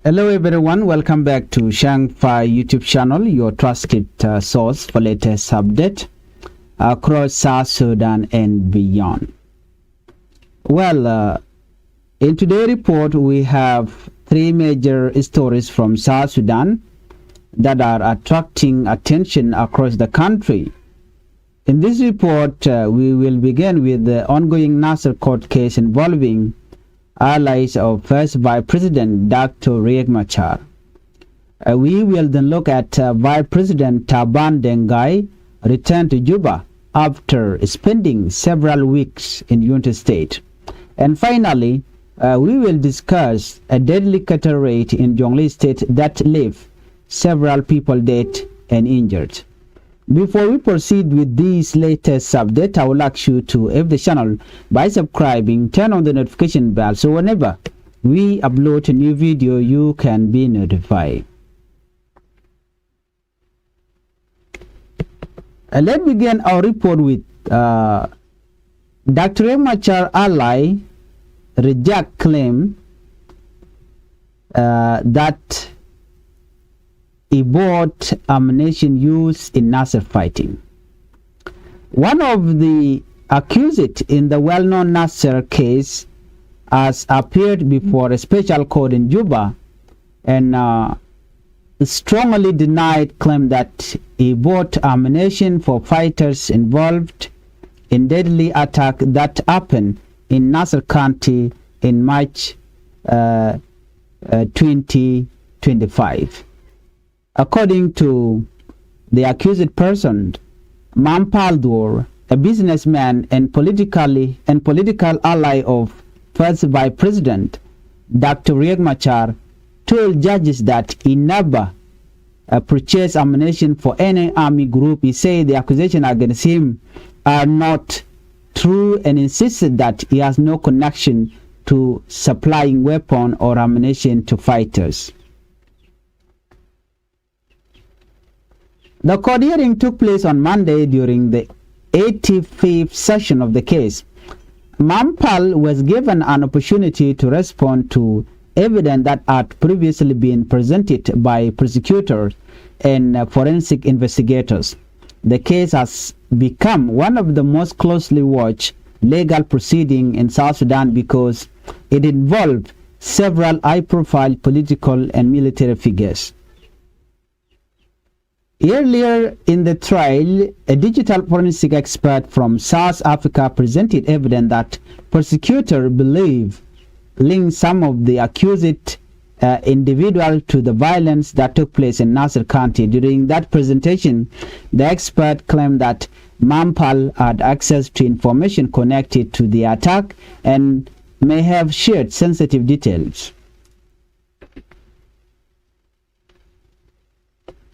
Hello everyone, welcome back to Changfied YouTube channel, your trusted source for latest update across South Sudan and beyond. Well, in today's report we have three major stories from South Sudan that are attracting attention across the country. In this report, we will begin with the ongoing Nasir court case involving allies of first Vice President Dr. Machar. We will then look at Vice President Taban Dengai return to Juba after spending several weeks in United States. And finally, we will discuss a deadly cattle raid in Jonglei State that left several people dead and injured. Before we proceed with these latest updates, I would like you to help the channel by subscribing, turn on the notification bell so whenever we upload a new video, you can be notified. Let's begin our report with Dr. Machar ally reject claim that he bought ammunition used in Nasir fighting. One of the accused in the well-known Nasir case has appeared before a special court in Juba and strongly denied claim that he bought ammunition for fighters involved in deadly attack that happened in Nasir County in March 2025. According to the accused person, Mampaldur, a businessman and political ally of first Vice President Dr. Riek Machar, told judges that he never purchased ammunition for any army group. He said the accusations against him are not true and insisted that he has no connection to supplying weapons or ammunition to fighters. The court hearing took place on Monday during the 85th session of the case. Mampal was given an opportunity to respond to evidence that had previously been presented by prosecutors and forensic investigators. The case has become one of the most closely watched legal proceedings in South Sudan because it involved several high-profile political and military figures. Earlier in the trial, a digital forensic expert from South Africa presented evidence that prosecutors believe linked some of the accused individuals to the violence that took place in Nasir County. During that presentation, the expert claimed that Mampal had access to information connected to the attack and may have shared sensitive details.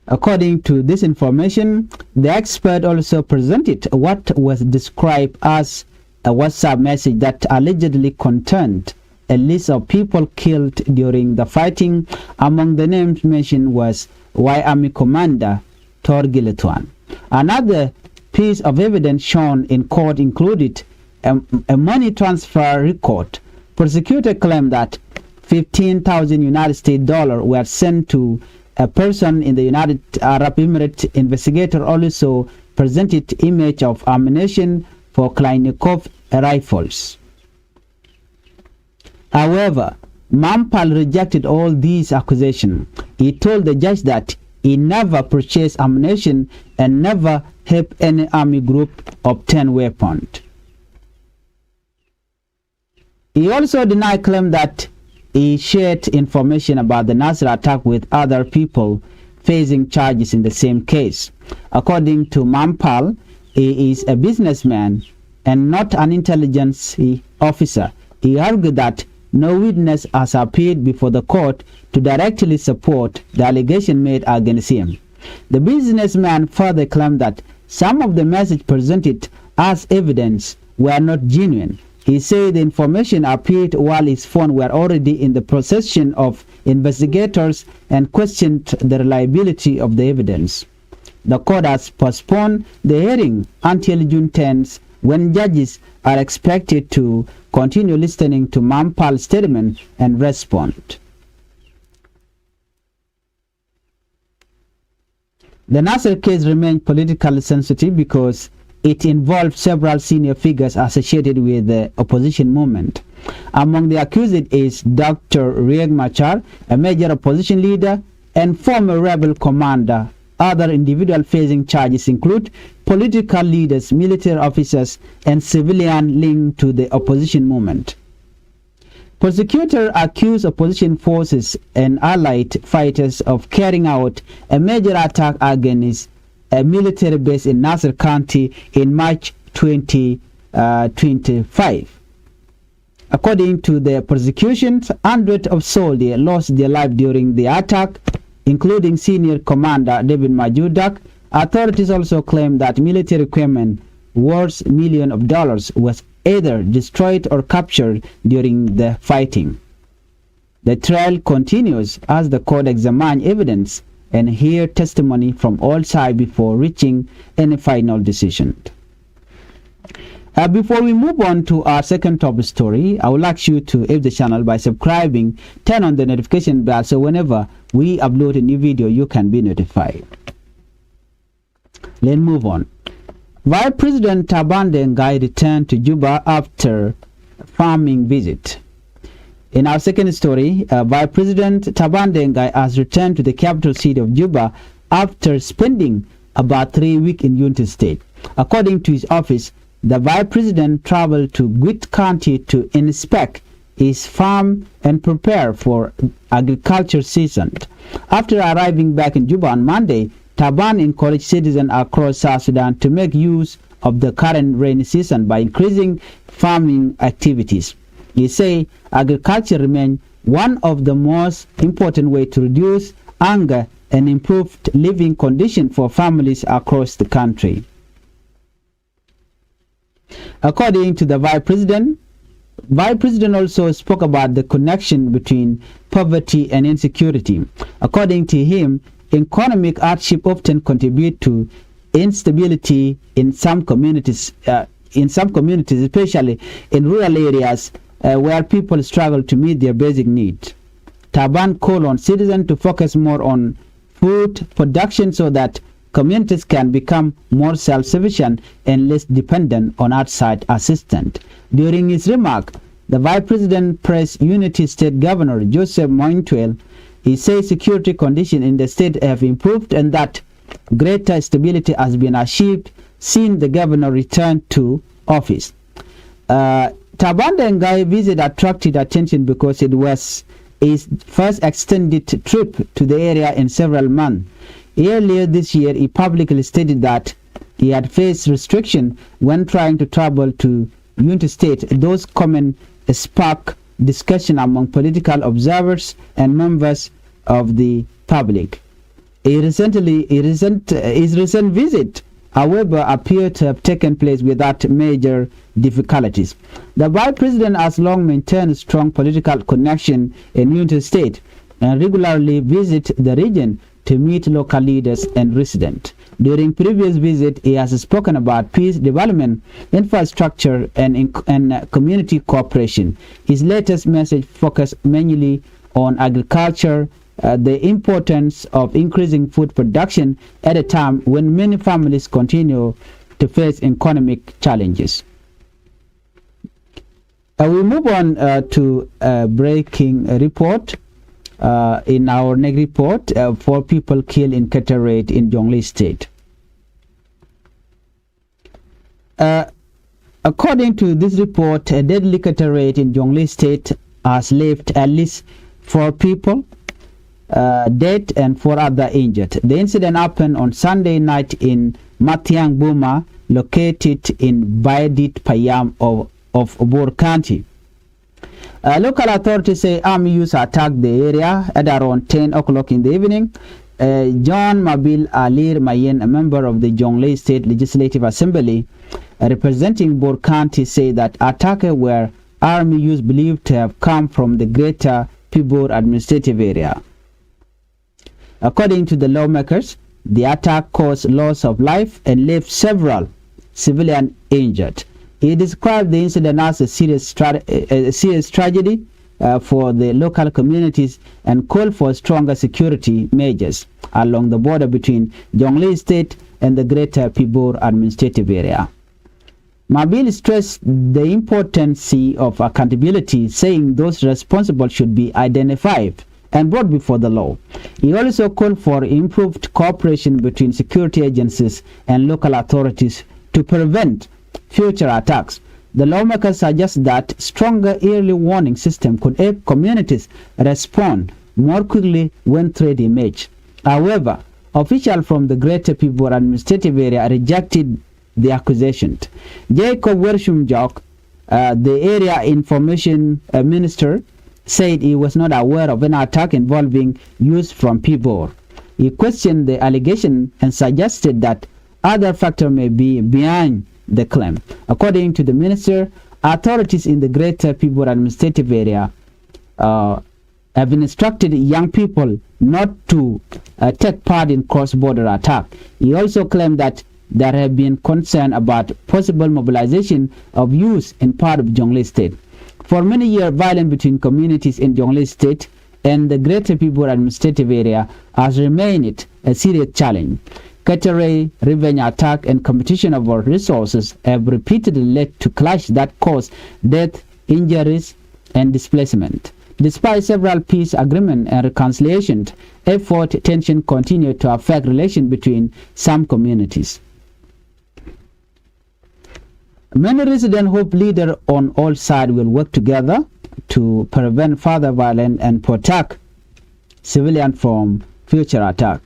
According to this information, the expert also presented what was described as a WhatsApp message that allegedly contained a list of people killed during the fighting. Among the names mentioned was Y Army Commander Torgiletuan. Another piece of evidence shown in court included a money transfer record. Prosecutor claimed that 15,000 United States dollars were sent to a person in the United Arab Emirates. Investigator also presented image of ammunition for Kalashnikov rifles. However, Mampal rejected all these accusations. He told the judge that he never purchased ammunition and never helped any army group obtain weapons. He also denied claim that he shared information about the Nasir attack with other people facing charges in the same case. According to Mampal, he is a businessman and not an intelligence officer. He argued that no witness has appeared before the court to directly support the allegation made against him. The businessman further claimed that some of the messages presented as evidence were not genuine. He said the information appeared while his phone were already in the possession of investigators and questioned the reliability of the evidence. The court has postponed the hearing until June 10th, when judges are expected to continue listening to Mampal's statement and respond. The Nasir case remains politically sensitive because it involved several senior figures associated with the opposition movement. Among the accused is Dr. Machar, a major opposition leader and former rebel commander. Other individuals facing charges include political leaders, military officers, and civilians linked to the opposition movement. Prosecutors accused opposition forces and allied fighters of carrying out a major attack against a military base in Nasir County in March 2025. According to the prosecutions, hundreds of soldiers lost their lives during the attack, including senior commander David Majudak. Authorities also claim that military equipment worth millions of dollars was either destroyed or captured during the fighting. The trial continues as the court examines evidence and hears testimony from all sides before reaching any final decision. Before we move on to our second top story, I would like you to help the channel by subscribing, turn on the notification bell so whenever we upload a new video you can be notified. Let's move on. Vice President Taban Dengai returned to Juba after farming visit. In our second story, Vice President Taban Dengai has returned to the capital city of Juba after spending about 3 weeks in Unity State. According to his office, the Vice President traveled to Gwit County to inspect his farm and prepare for agriculture season. After arriving back in Juba on Monday, Taban encouraged citizens across South Sudan to make use of the current rainy season by increasing farming activities. He said agriculture remains one of the most important ways to reduce hunger and improve living conditions for families across the country. According to the Vice President also spoke about the connection between poverty and insecurity. According to him, economic hardship often contribute to instability in some communities, especially in rural areas where people struggle to meet their basic needs. Taban called on citizens to focus more on food production so that communities can become more self-sufficient and less dependent on outside assistance. During his remark, the Vice President praised Unity State Governor Joseph Mointuel. He says security conditions in the state have improved and that greater stability has been achieved since the governor returned to office. Taban Dengai visit attracted attention because it was his first extended trip to the area in several months. Earlier this year, he publicly stated that he had faced restriction when trying to travel to Unity State. Those comments sparked discussion among political observers and members of the public. His recent visit, however, appeared to have taken place without major difficulties. The Vice President has long maintained a strong political connection in Unity State and regularly visit the region to meet local leaders and residents. During previous visits, he has spoken about peace, development, infrastructure, and community cooperation. His latest message focused mainly on agriculture, the importance of increasing food production at a time when many families continue to face economic challenges. We move on to a breaking report. In our next report, 4 people killed in cattle raid in Jonglei State. According to this report, a deadly cattle raid in Jonglei State has left at least 4 people dead and 4 others injured. The incident happened on Sunday night in Matiang Buma, located in Baidit Payam of Bor County. Local authorities say army youths attacked the area at around 10 o'clock in the evening. John Mabil Alir Mayen, a member of the Jonglei State Legislative Assembly representing Bor County, said that attackers were army youths believed to have come from the greater Pibor administrative area. According to the lawmakers, the attack caused loss of life and left several civilians injured. He described the incident as a serious tragedy for the local communities and called for stronger security measures along the border between Jonglei State and the Greater Pibor administrative area. Mabil stressed the importance of accountability, saying those responsible should be identified and brought before the law. He also called for improved cooperation between security agencies and local authorities to prevent future attacks. The lawmakers suggest that stronger early warning system could help communities respond more quickly when threat emerge. However, officials from the Greater Pibor administrative area rejected the accusation. Jacob Wershumjok, the area information minister, said he was not aware of an attack involving youth from Pibor. He questioned the allegation and suggested that other factors may be behind the claim. According to the minister, authorities in the Greater Pibor administrative area have instructed young people not to take part in cross-border attack. He also claimed that there have been concern about possible mobilization of youth in part of Jonglei State. For many years, violence between communities in Jonglei State and the Greater Pibor administrative area has remained a serious challenge. Category, revenge attack, and competition over resources have repeatedly led to clashes that cause death, injuries, and displacement. Despite several peace agreements and reconciliation efforts, tension continue to affect relations between some communities. Many residents hope leaders on all sides will work together to prevent further violence and protect civilians from future attack.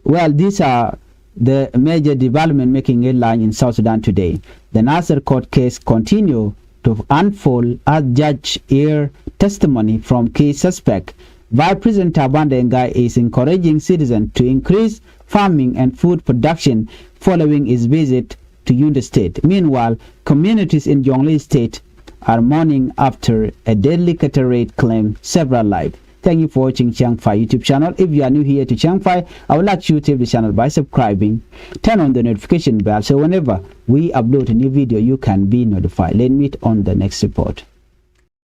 Well, these are the major development making headline in South Sudan today. The Nasir court case continue to unfold as judge hear testimony from key suspect. Vice President Tabandengai is encouraging citizens to increase farming and food production following his visit to Yunda State. Meanwhile, communities in Jonglei State are mourning after a deadly cataract claimed several lives. Thank you for watching Changfied YouTube channel. If you are new here to Changfied, I would like you to help the channel by subscribing. Turn on the notification bell so whenever we upload a new video, you can be notified. Let's meet on the next report.